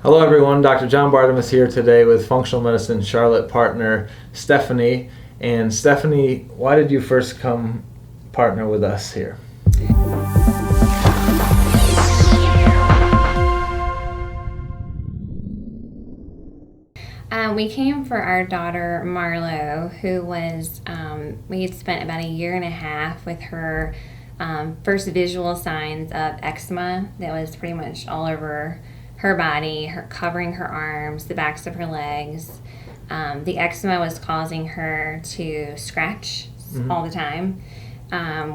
Hello everyone, Dr. John Bartemus here today with Functional Medicine Charlotte partner Stephanie. And Stephanie, why did you first come partner with us here? We came for our daughter Marlo, who was, we had spent about a year and a half with her first visual signs of eczema that was pretty much all over her body, her covering her arms, the backs of her legs. The eczema was causing her to scratch all the time,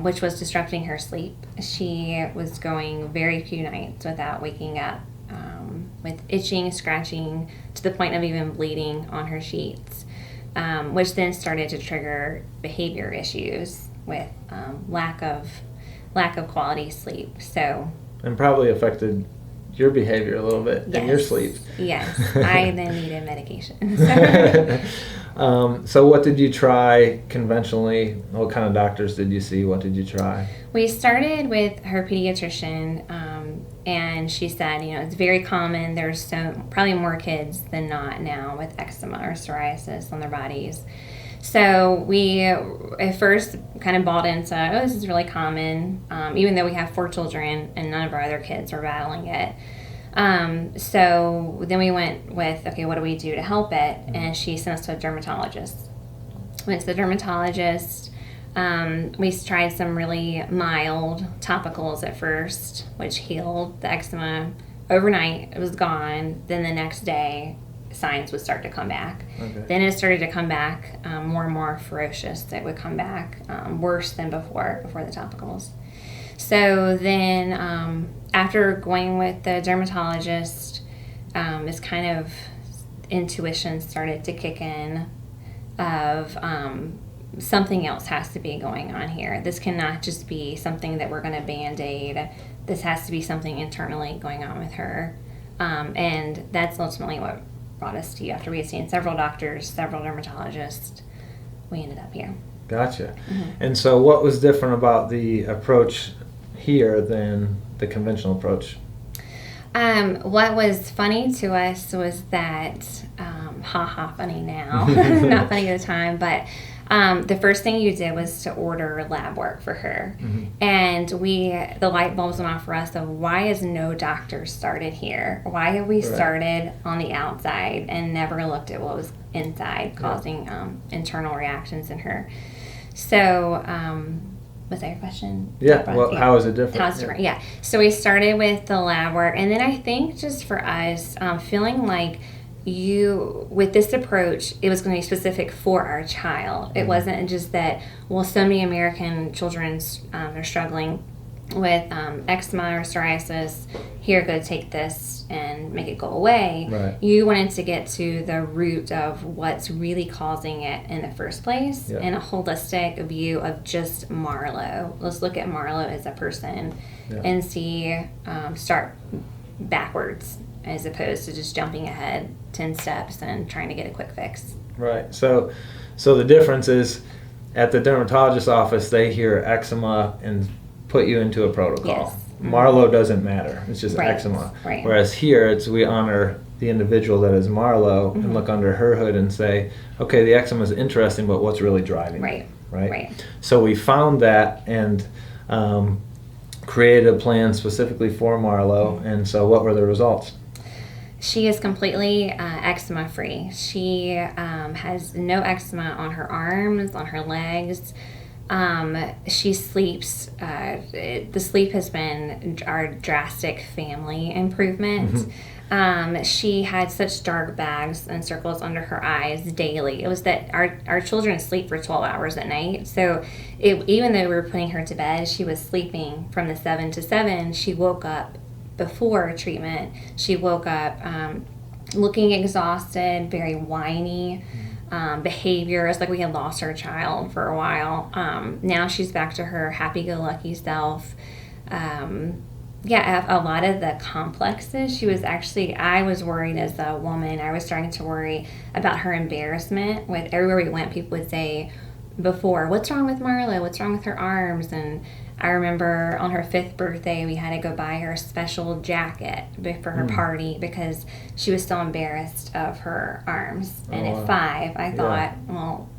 which was disrupting her sleep. She was going very few nights without waking up with itching, scratching, to the point of even bleeding on her sheets, which then started to trigger behavior issues with lack of quality sleep. And probably affected your behavior a little bit and your sleep. Yes, I then needed medication. So what did you try conventionally? What kind of doctors did you see? What did you try? We started with her pediatrician, and she said, it's very common. There's probably more kids than not now with eczema or psoriasis on their bodies. So we at first kind of bought into, this is really common, even though we have 4 children and none of our other kids are battling it. So then we went with, okay, what do we do to help it? And she sent us to a dermatologist. Went to the dermatologist. We tried some really mild topicals at first, which healed the eczema overnight. It was gone. Then the next day, signs would start to come back. Okay. Then it started to come back more and more ferocious. It would come back worse than before the topicals. So then after going with the dermatologist, this kind of intuition started to kick in of something else has to be going on here. This cannot just be something that we're going to Band-Aid. This has to be something internally going on with her. And that's ultimately what brought us to you. After we had seen several doctors, several dermatologists, we ended up here. Gotcha. And so what was different about the approach here than the conventional approach? What was funny to us was that, funny now, not funny at the time, but the first thing you did was to order lab work for her. And the light bulbs went off for us of why has no doctor started here? Why have we started on the outside and never looked at what was inside causing internal reactions in her? So, was that your question? Yeah, well, how is it different? How is it different? Yeah. So we started with the lab work, and then I think just for us, feeling like with this approach, it was going to be specific for our child. It wasn't just that, so many American children are struggling with eczema or psoriasis. Here, go take this and make it go away. Right. You wanted to get to the root of what's really causing it in the first place, and a holistic view of just Marlo. Let's look at Marlo as a person and see, start backwards as opposed to just jumping ahead 10 steps and trying to get a quick fix. Right. So the difference is at the dermatologist's office, they hear eczema and put you into a protocol. Yes. Marlo doesn't matter. It's just eczema. Right. Whereas here, we honor the individual that is Marlo and look under her hood and say, okay, the eczema is interesting, but what's really driving it? Right. So we found that and created a plan specifically for Marlo. And so what were the results? She is completely eczema free. She has no eczema on her arms, on her legs. She sleeps. The sleep has been our drastic family improvement. She had such dark bags and circles under her eyes daily. It was that our children sleep for 12 hours at night. So even though we were putting her to bed, she was sleeping from the 7 to 7. She woke up before treatment. She woke up looking exhausted, very whiny. Behavior. It's like we had lost our child for a while. Now she's back to her happy-go-lucky self. A lot of the complexes, I was worried as a woman. I was starting to worry about her embarrassment. With everywhere we went, people would say before, what's wrong with Marlo? What's wrong with her arms? And I remember on her 5th birthday, we had to go buy her a special jacket for her party because she was still embarrassed of her arms. And at 5, I thought, well,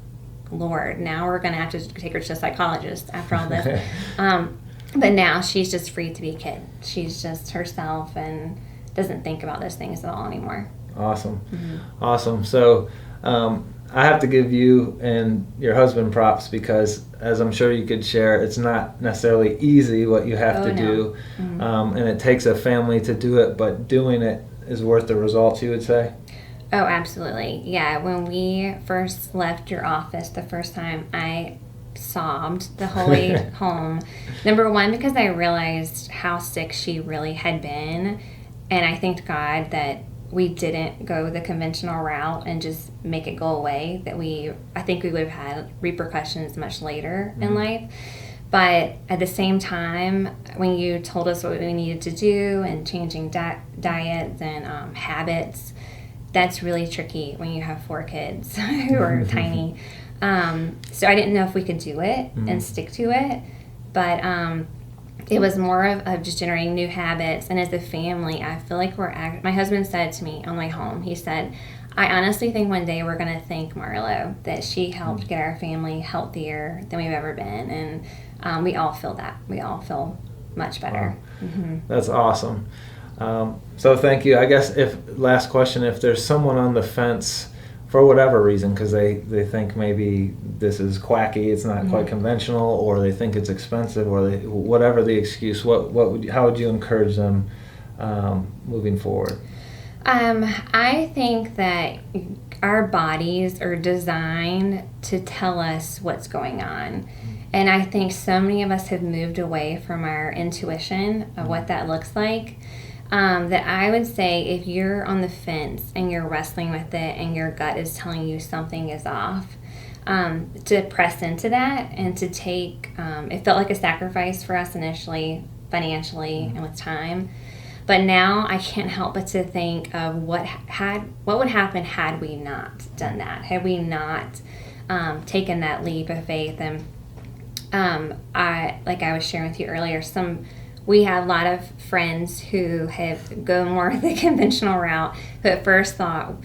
Lord, now we're going to have to take her to a psychologist after all this. But now she's just free to be a kid. She's just herself and doesn't think about those things at all anymore. Awesome. Awesome. So I have to give you and your husband props because, as I'm sure you could share, it's not necessarily easy what you have to do. And it takes a family to do it, but doing it is worth the results, you would say? Oh, absolutely. Yeah, when we first left your office the first time, I sobbed the whole way home. Number one, because I realized how sick she really had been. And I thanked God that we didn't go the conventional route and just make it go away. I think we would have had repercussions much later in life. But at the same time, when you told us what we needed to do and changing diets and habits, that's really tricky when you have 4 kids who are tiny. So I didn't know if we could do it and stick to it. But it was more of just generating new habits. And as a family, I feel like my husband said to me on my way home, he said, I honestly think one day we're going to thank Marlo that she helped get our family healthier than we've ever been. And we all feel that. We all feel much better. Wow. That's awesome. So thank you. I guess last question, if there's someone on the fence for whatever reason, because they think maybe this is quacky, it's not quite conventional, or they think it's expensive, or whatever the excuse, how would you encourage them moving forward? I think that our bodies are designed to tell us what's going on. And I think so many of us have moved away from our intuition of what that looks like. That I would say if you're on the fence and you're wrestling with it and your gut is telling you something is off, to press into that and to take, it felt like a sacrifice for us initially, financially and with time. But now I can't help but to think of what would happen had we not done that, had we not taken that leap of faith. And like I was sharing with you earlier, we have a lot of friends who have go more the conventional route, who at first thought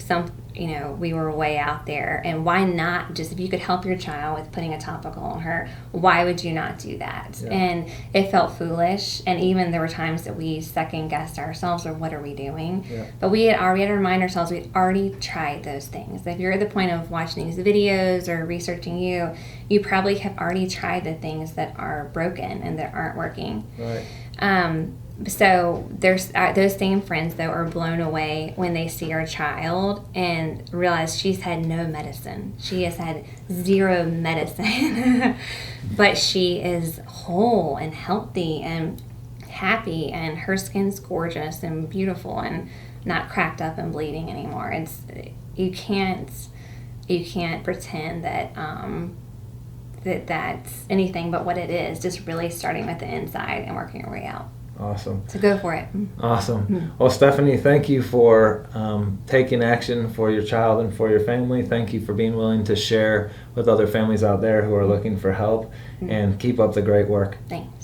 we were way out there, and why not just, if you could help your child with putting a topical on her, why would you not do that? Yeah. And it felt foolish, and even there were times that we second guessed ourselves, or what are we doing? Yeah. But we had to remind ourselves we'd already tried those things. If you're at the point of watching these videos or researching you probably have already tried the things that are broken and that aren't working. Right. So there's those same friends, though, are blown away when they see our child and realize she's had no medicine. She has had 0 medicine, but she is whole and healthy and happy, and her skin's gorgeous and beautiful and not cracked up and bleeding anymore. You can't pretend that that's anything but what it is. Just really starting with the inside and working your way out. Awesome. So go for it. Awesome. Well, Stephanie, thank you for taking action for your child and for your family. Thank you for being willing to share with other families out there who are looking for help, and keep up the great work. Thanks.